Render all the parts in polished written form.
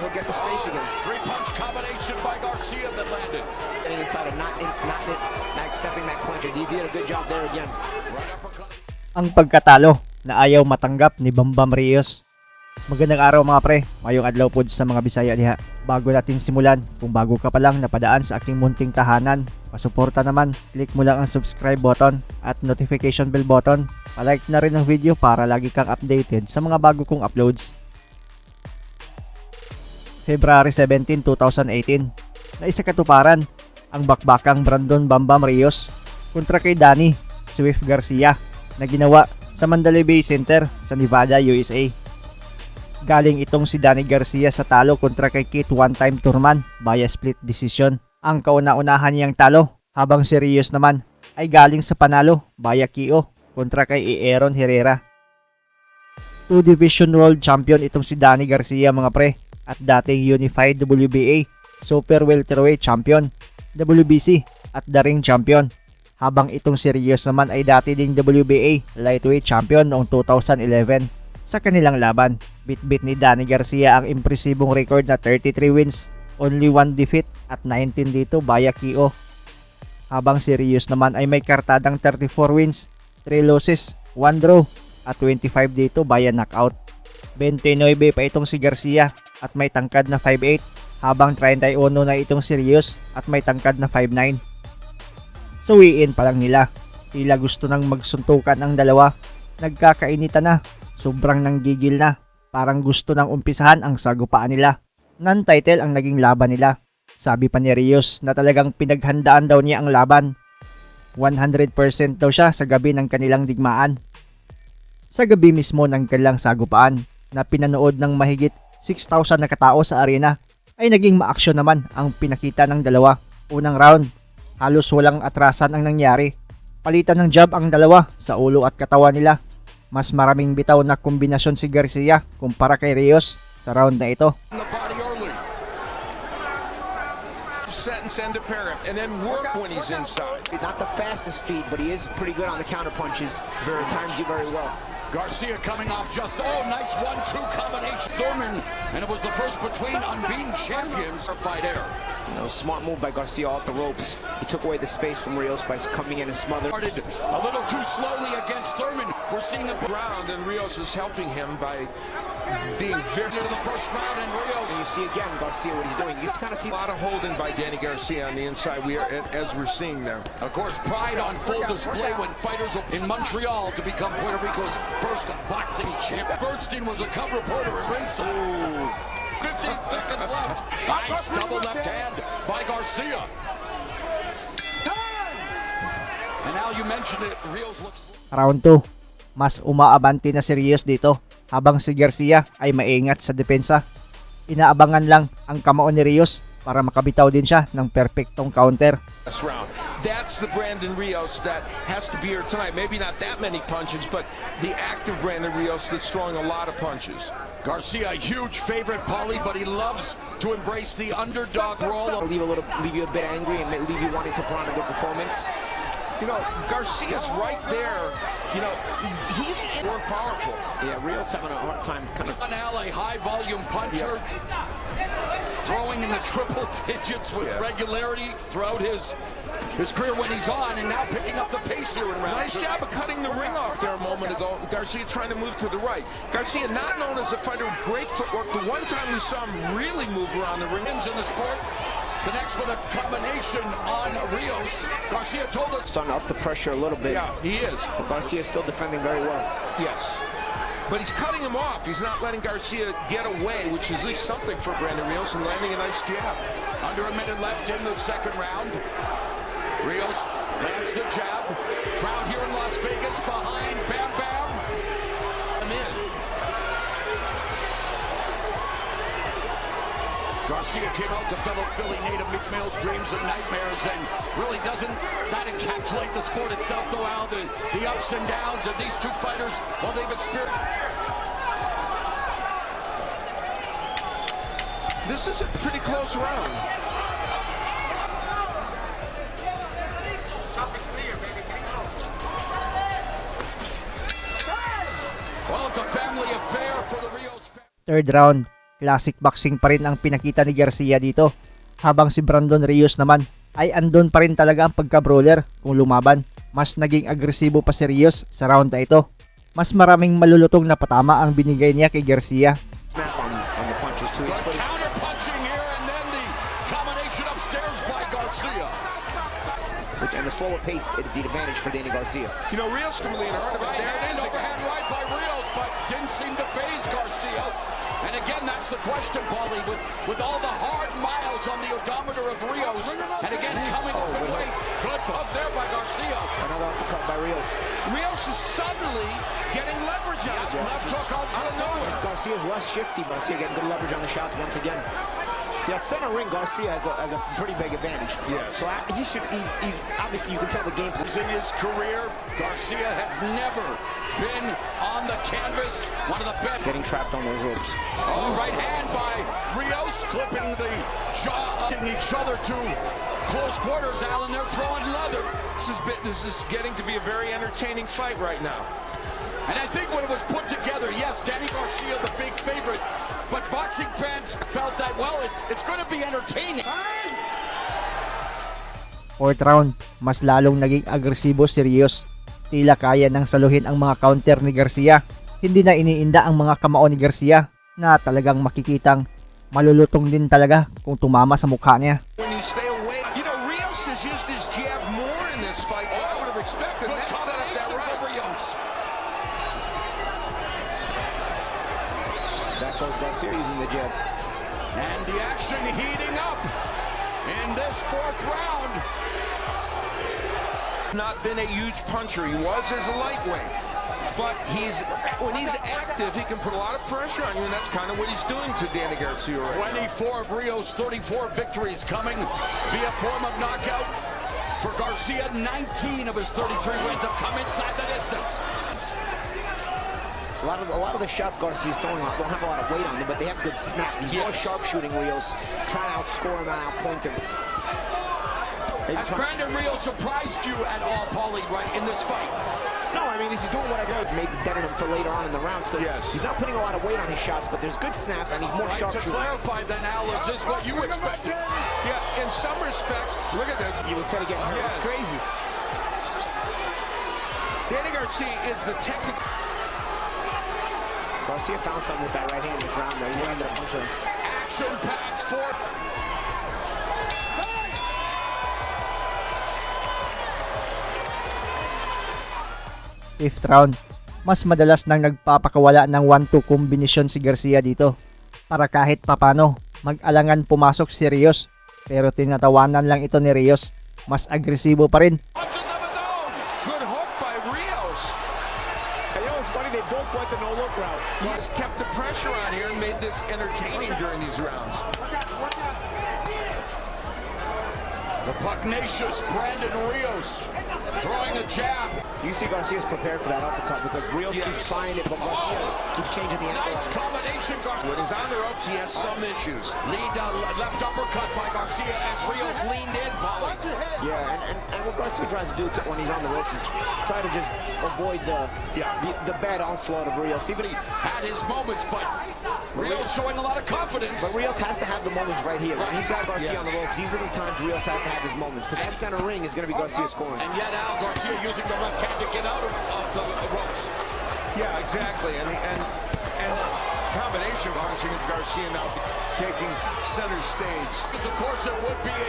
he'll get the space again. Three-punch combination by Garcia that landed. Getting inside and not accepting that clinch. He did a good job there again. Right uppercut. Ang pagkatalo na ayaw matanggap ni Bambam Rios. Magandang araw mga pre, mayong adlaw pod sa mga Bisaya diha. Bago natin simulan, kung bago ka pa lang napadaan sa aking munting tahanan, pasuporta naman, click mo lang ang subscribe button at notification bell button. Palike na rin ang video para lagi kang updated sa mga bago kong uploads. February 17, 2018, na isa katuparan ang bakbakang Brandon Bambam Rios kontra kay Danny Swift Garcia na ginawa sa Mandalay Bay Center sa Nevada, USA. Galing itong si Danny Garcia sa talo kontra kay Keith one-time Turman via split decision. Ang kauna-unahan niyang talo, habang si Rios naman ay galing sa panalo via KO kontra kay Aaron Herrera. 2 Division World Champion itong si Danny Garcia mga pre, at dating Unified WBA Super Welterweight Champion, WBC at The Ring Champion. Habang itong si Rios naman ay dati ding WBA Lightweight Champion noong 2011. Sa kanilang laban, bit-bit ni Danny Garcia ang impresibong record na 33 wins, only 1 defeat at 19 dito via KO. Habang si Rios naman ay may kartadang 34 wins, 3 losses, 1 draw at 25 dito via knockout. 29 pa itong si Garcia at may tangkad na 5'8", habang 31 na itong si Rios at may tangkad na 5'9". Suwiin pa lang nila, tila gusto nang magsuntukan ang dalawa, nagkakainitan na, sobrang nanggigil na, parang gusto nang umpisahan ang sagupaan nila. Non-title ang naging laban nila. Sabi pa ni Rios na talagang pinaghandaan daw niya ang laban. 100% daw siya sa gabi ng kanilang digmaan. Sa gabi mismo ng kanilang sagupaan na pinanood ng mahigit 6,000 na katao sa arena, ay naging maaksyon naman ang pinakita ng dalawa. Unang round, halos walang atrasan ang nangyari. Palitan ng jab ang dalawa sa ulo at katawan nila. Mas maraming bitaw na kombinasyon si Garcia kumpara kay Rios sa round na ito. Set and send to parent, and then work when he's inside. Not the fastest feet, but he is pretty good on the counter punches. Times you very well. Garcia coming off just, nice 1-2 combination. Thurman, and it was the first between unbeaten champions. Fight air. Smart move by Garcia off the ropes. He took away the space from Rios by coming in and smothering. Started a little too slowly against Thurman. We're seeing a Round, and Rios is helping him by being very to the first round, and Rios. And you see again Garcia what he's doing. You just kind of see a lot of holding by Danny Garcia on the inside. As we're seeing there. Of course, pride on full display when fighters in Montreal to become Puerto Rico's first boxing champ. Bernstein was a cub reporter at ringside. 15 seconds left. Nice double left hand by Garcia. And now you mentioned it, Rios looks... Round 2, mas umaabante na si Rios dito, habang si Garcia ay maingat sa depensa. Inaabangan lang ang kamao ni Rios para makabitaw din siya ng perpektong counter. That's the Brandon Rios that has to be here tonight. Maybe not that many punches, but the active Brandon Rios that's throwing a lot of punches. Garcia, a huge favorite, Paulie, but he loves to embrace the underdog role. Leave you a bit angry and leave you wanting to put on a good performance. Garcia's right there. He's more powerful. Yeah, Rios having a hard time kind of... A high-volume puncher, throwing in the triple digits with regularity throughout his career when he's on, and now picking up the pace here in round Nice two. job of cutting the ring off there a moment ago. Garcia trying to move to the right. Garcia not known as a fighter with great footwork. The one time we saw him really move around the ring. In the sport. The next with a combination on Rios. Garcia told us... Starting to up the pressure a little bit. Yeah, he is. But Garcia is still defending very well. Yes. But he's cutting him off. He's not letting Garcia get away, which is at least something for Brandon Rios, and landing a nice jab. Under a minute left in the second round. Rios lands the jab. Crowd here in Las Vegas behind Bam Bam. I'm in. Garcia came out to fellow Philly native McMill's dreams and nightmares, and really doesn't that encapsulate the sport itself, though, Al? The ups and downs of these two fighters, while they've experienced. This is a pretty close round. Well, it's a family affair for the Rios. Third round, Classic boxing pa rin ang pinakita ni Garcia dito, habang si Brandon Rios naman ay andon pa rin talaga ang pagka-brawler kung lumaban. Mas naging agresibo pa si Rios sa round na ito. Mas maraming malulutong na patama ang binigay niya kay Garcia. On the punches too. He's putting Counter-punching here and then the combination upstairs by Garcia. and the slower pace is the advantage for Danny Garcia. You know, Rios completely heard of it. Right There hand, it is overhand again. right by Rios, but didn't seem to faze Garcia. And again, that's the question, Paulie, with all the hard miles on the odometer of Rios. And again, coming up and weight. Good up there by Garcia. Another uppercut by Rios. Rios is suddenly getting leverage now. Left hook out of nowhere. Garcia's less shifty. Garcia getting good leverage on the shots once again. See, at center ring, Garcia has a pretty big advantage. Yes. So he's obviously, you can tell the game. In his career, Garcia has never been on the canvas. One of the best. Getting trapped on those ropes. Oh, right hand by Rios, clipping the jaw, getting each other to close quarters, Alan. They're throwing leather. This is getting to be a very entertaining fight right now. And I think when it was put together, yes, Danny Garcia, the big favorite, but boxing fans felt that, well, it's going to be entertaining. Fourth round, mas lalong naging agresibo si Rios. Tila kaya nang saluhin ang mga counter ni Garcia. Hindi na iniinda ang mga kamao ni Garcia na talagang makikitang malulutong din talaga kung tumama sa mukha niya. When you stay away, you know, Rios has used his jab more in this fight. I would have expected that setup that right. Rios. That goes Garcia using the jab. And the action heating up in this fourth round. Not been a huge puncher. He was as a lightweight. But when he's active, he can put a lot of pressure on you, and that's kind of what he's doing to Danny Garcia right now. 24 of Rios, 34 victories coming via form of knockout. For Garcia, 19 of his 33 wins have come inside the distance. A lot of the shots Garcia's throwing don't have a lot of weight on them, but they have good snap. He's more sharpshooting Rios, trying to outscore him and outpoint him. Has Brandon Rios surprised you at all, Paulie, right, in this fight? No, I mean, he's doing what I know, maybe deaden him for later on in the rounds, because he's not putting a lot of weight on his shots, but there's good snap, and he's more To sharpshooting. clarify then, Al, is this what you expected? Yeah, in some respects, look at this. You instead of getting hurt, Yes. it's crazy. Danny Garcia is the technical. Garcia found something with that right hand this round, though. He landed a bunch of them. Action-packed fourth. Fifth round, mas madalas nang nagpapakawala ng 1-2 kombinasyon si Garcia dito para kahit papano mag-alangan pumasok si Rios, pero tinatawanan lang ito ni Rios. Mas agresibo pa rin. Good hook by Rios. And you know, it's funny, they both went the no-look route. He's kept the pressure on here and made this entertaining during these rounds. The pugnacious Brandon Rios throwing a jab. You see Garcia's prepared for that uppercut because Rios keeps flying it, but Garcia keeps changing the angle. Nice combination, Garcia. When he's on the ropes, he has some issues. Lead left uppercut by Garcia as Rios leaned in, Paulie. Yeah, and what Garcia tries to do when he's on the ropes is try to just avoid the bad onslaught of Rios. Even Had his moments, but Rios showing a lot of confidence. but Rios has to have the moments right here. When he's got Garcia on the ropes, these are the times Rios has to have his moments, because that center ring is going to be Garcia scoring. And yet Al Garcia using the left hand to get out of the ropes. Yeah, exactly. And combination boxing of Garcia now taking center stage. Of course, it would be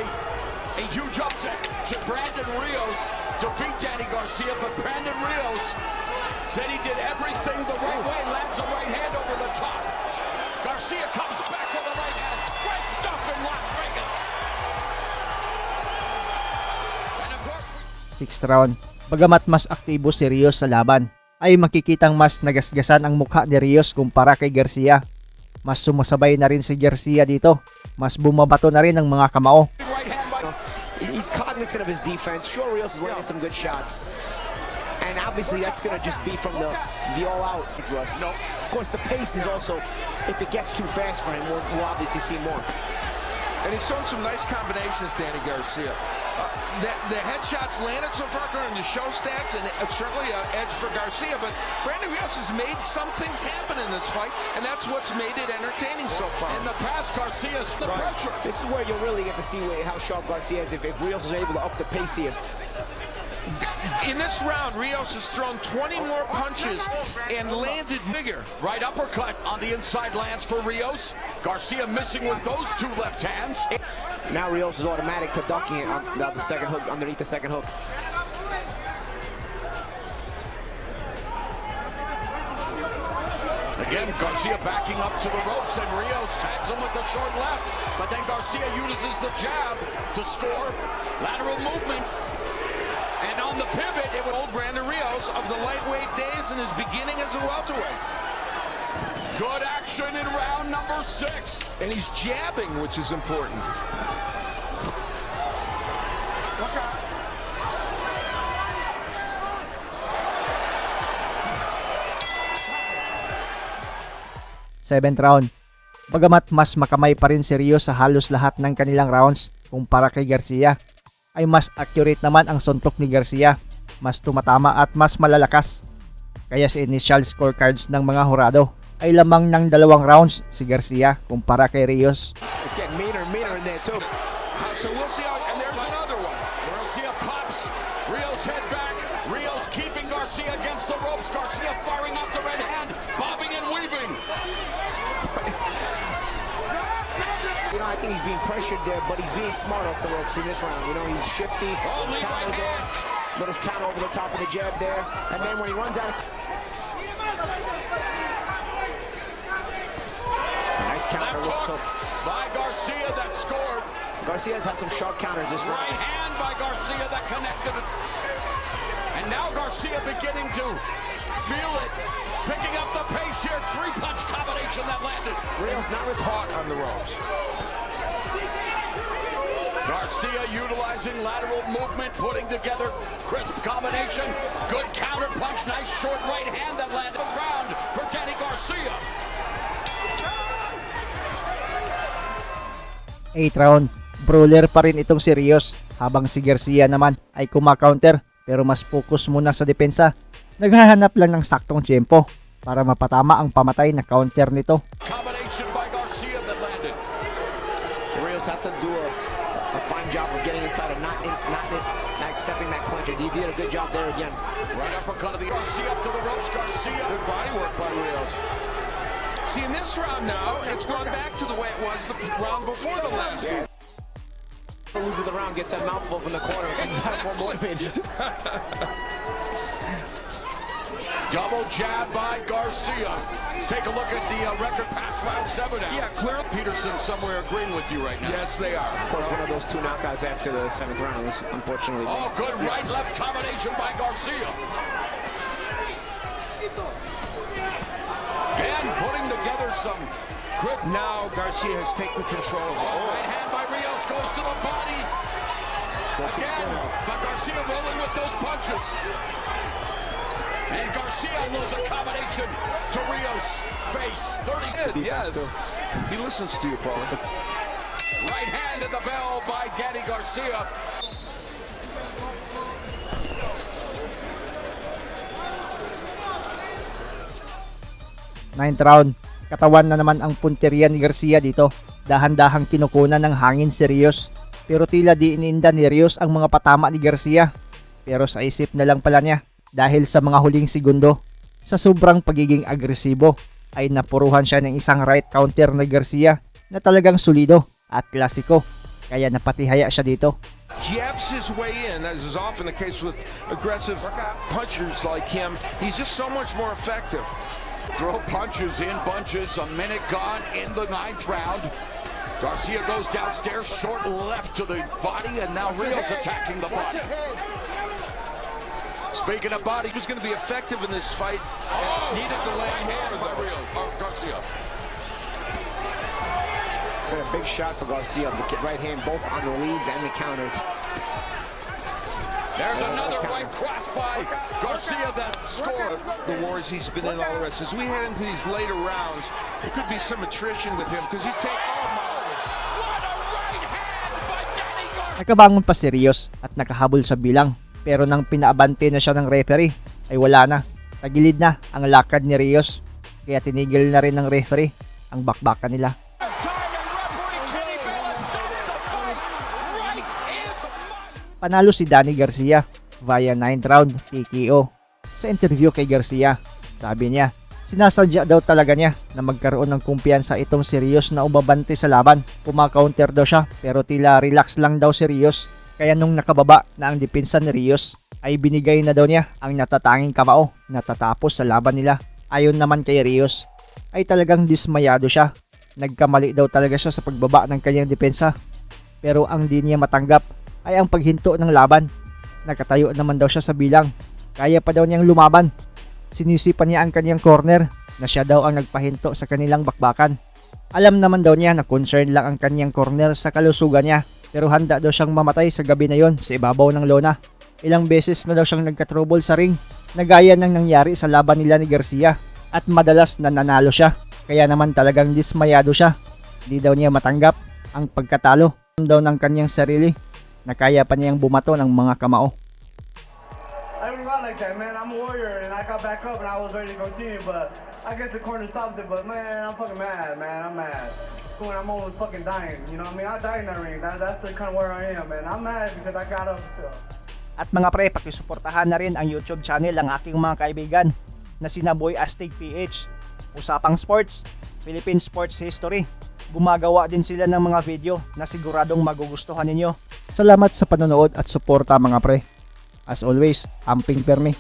a huge upset should Brandon Rios defeat Danny Garcia, but Brandon Rios said he did everything the right way, lands a right hand over the top. Garcia comes back with a right hand. Great stuff in Las Vegas. And of course, Sixth round, bagamat mas aktibo si Rios sa laban, ay makikitang mas nagasgasan ang mukha ni Rios kumpara kay Garcia. Mas sumasabay na rin si Garcia dito. Mas bumabato na rin ang mga kamao. right hand by He's cognizant of his defense. Sure, Rios is landing some good shots. And obviously that's going to just be from the all-out thrust. No, of course the pace is also, if it gets too fast for him, we'll obviously see more. And he's shown some nice combinations, Danny Garcia. the headshots landed so far according to show stats, and certainly an edge for Garcia, but Brandon Rios has made some things happen in this fight, and that's what's made it entertaining so far. In the past, Garcia's the pressure. This is where you'll really get to see how sharp Garcia is if Rios is able to up the pace here. In this round, Rios has thrown 20 more punches and landed bigger. Right uppercut on the inside lands for Rios. Garcia missing with those two left hands. Now Rios is automatic to ducking it on the second hook, underneath the second hook. Again, Garcia backing up to the ropes, and Rios tags him with the short left. But then Garcia uses the jab to score. Lateral movement. And on the pivot, it was old Brandon Rios of the lightweight days and his beginning as a welterweight. Good action in round number 6. And he's jabbing, which is important. Look out. Seventh round. Bagamat mas makamay pa rin si Rios sa halos lahat ng kanilang rounds kumpara kay Garcia, ay mas accurate naman ang suntok ni Garcia, mas tumatama at mas malalakas. Kaya sa initial scorecards ng mga hurado ay lamang ng 2 rounds si Garcia kumpara kay Rios. It's getting meaner and meaner in there too. So we'll see how, and there's another one. Garcia pops. Rios head back. Rios keeping Garcia against the ropes. Garcia firing off the red hand, bobbing and weaving. You know, I think he's being pressured there, but he's being smart off the ropes in this round. You know, he's shifty. Only right hand. Little counter over the top of the jab there. And then when he runs out of... Nice counter. Left hook by Garcia that scored. Garcia's had some sharp counters this round. Right hand by Garcia that connected it. And now Garcia beginning to feel it. Picking up the pace here. 3-punch combination that landed. Rios not caught on the ropes. Garcia utilizing lateral movement, putting together crisp combination. Good counter punch, nice short right hand that landed the ground for Danny Garcia. 8th round. Brawler pa rin itong si Rios, habang si Garcia naman ay kumakaunter pero mas focus muna sa depensa. Naghahanap lang ng saktong tiyempo para mapatama ang pamatay na counter nito. Combination by Garcia that landed. Rios has to do a fine job of getting inside and not accepting that clinch. He did a good job there again. Right uppercut of the Garcia up to the ropes. Garcia. Good body work by Rios. See, in this round now, it's gone back to the way it was the round before the last. Yeah. The loser of the round gets that mouthful from the corner and comes out more motivated. Double jab by Garcia. Let's take a look at the record past round 7 now. Yeah, clearly Peterson somewhere agreeing with you right now. Yes, they are. Of course, one of those 2 knockouts after the 7th round was unfortunately... Oh, good right-left combination by Garcia. Again, putting together some grip. Now Garcia has taken control. Oh, right hand by Rios goes to the body. Again, but Garcia rolling with those punches. And Garcia knows a combination to Rios' face. 30. Yes. He listens to you, Paul. Right hand in the bell by Danny Garcia. Ninth round. Katawan na naman ang punteriya ni Garcia dito. Dahan-dahang kinukunan ng hangin si Rios. Pero tila di iniinda ni Rios ang mga patama ni Garcia. Pero sa isip na lang pala niya. Dahil sa mga huling segundo, sa sobrang pagiging agresibo, ay napuruhan siya ng isang right counter na Garcia na talagang solido at klasiko. Kaya napatihaya siya dito. Jabs his way in, as is often the case with aggressive punchers like him. He's just so much more effective. Throw punches in bunches. A minute gone in the 9th round. Garcia goes downstairs, short left to the body, and now Rios attacking the body. Speaking of body, who's going to be effective in this fight? Oh, needed to land more by Rios. Garcia. A big shot for Garcia. The right hand both on the leads and the counters. There's another right cross by Garcia that scored. The wars he's been in all the rest. As we head into these later rounds, there could be some attrition with him because you take... What a right hand by Danny Garcia! Nakabangon pa si Rios at nakahabol sa bilang, pero nang pinaabante na siya ng referee ay wala na. Tagilid na ang lakad ni Rios, kaya tinigil na rin ng referee ang bakbakan nila. Panalo si Danny Garcia via 9th round TKO. Sa interview kay Garcia, sabi niya, sinasadya daw talaga niya na magkaroon ng kumpiyansa itong si Rios na umabante sa laban. Puma-counter daw siya pero tila relax lang daw si Rios. Kaya nung nakababa na ang depensa ni Rios ay binigay na daw niya ang natatanging kamao na tatapos sa laban nila. Ayon naman kay Rios ay talagang dismayado siya. Nagkamali daw talaga siya sa pagbaba ng kanyang depensa. Pero ang di niya matanggap ay ang paghinto ng laban. Nakatayo naman daw siya sa bilang. Kaya pa daw niyang lumaban. Sinisipan niya ang kanyang corner na siya daw ang nagpahinto sa kanilang bakbakan. Alam naman daw niya na concern lang ang kanyang corner sa kalusugan niya, pero handa daw siyang mamatay sa gabi na yon sa ibabaw ng lona. Ilang beses na daw siyang nagka-trouble sa ring, na gaya ng nangyari sa laban nila ni Garcia, at madalas na nanalo siya. Kaya naman talagang dismayado siya. Di daw niya matanggap ang pagkatalo daw ng kanyang sarili na kaya pa niyang bumato ng mga kamao. I don't got like that, man. I'm a warrior, and I got back up, and I was ready to continue, but I guess the corner stopped it. But man, I'm fucking mad, man. I'm mad. When I'm almost fucking dying, you know what I mean? I died in that ring. That's the kind of where I am, man. I'm mad because I got up still. At mga pre, pakisuportahan na rin ang YouTube channel ng aking mga kaibigan na sina Boy Astig PH. Usapang sports, Philippine sports history. Gumagawa din sila ng mga video na siguradong magugustuhan ninyo. Salamat sa panonood at suporta mga pre. As always, amping permi.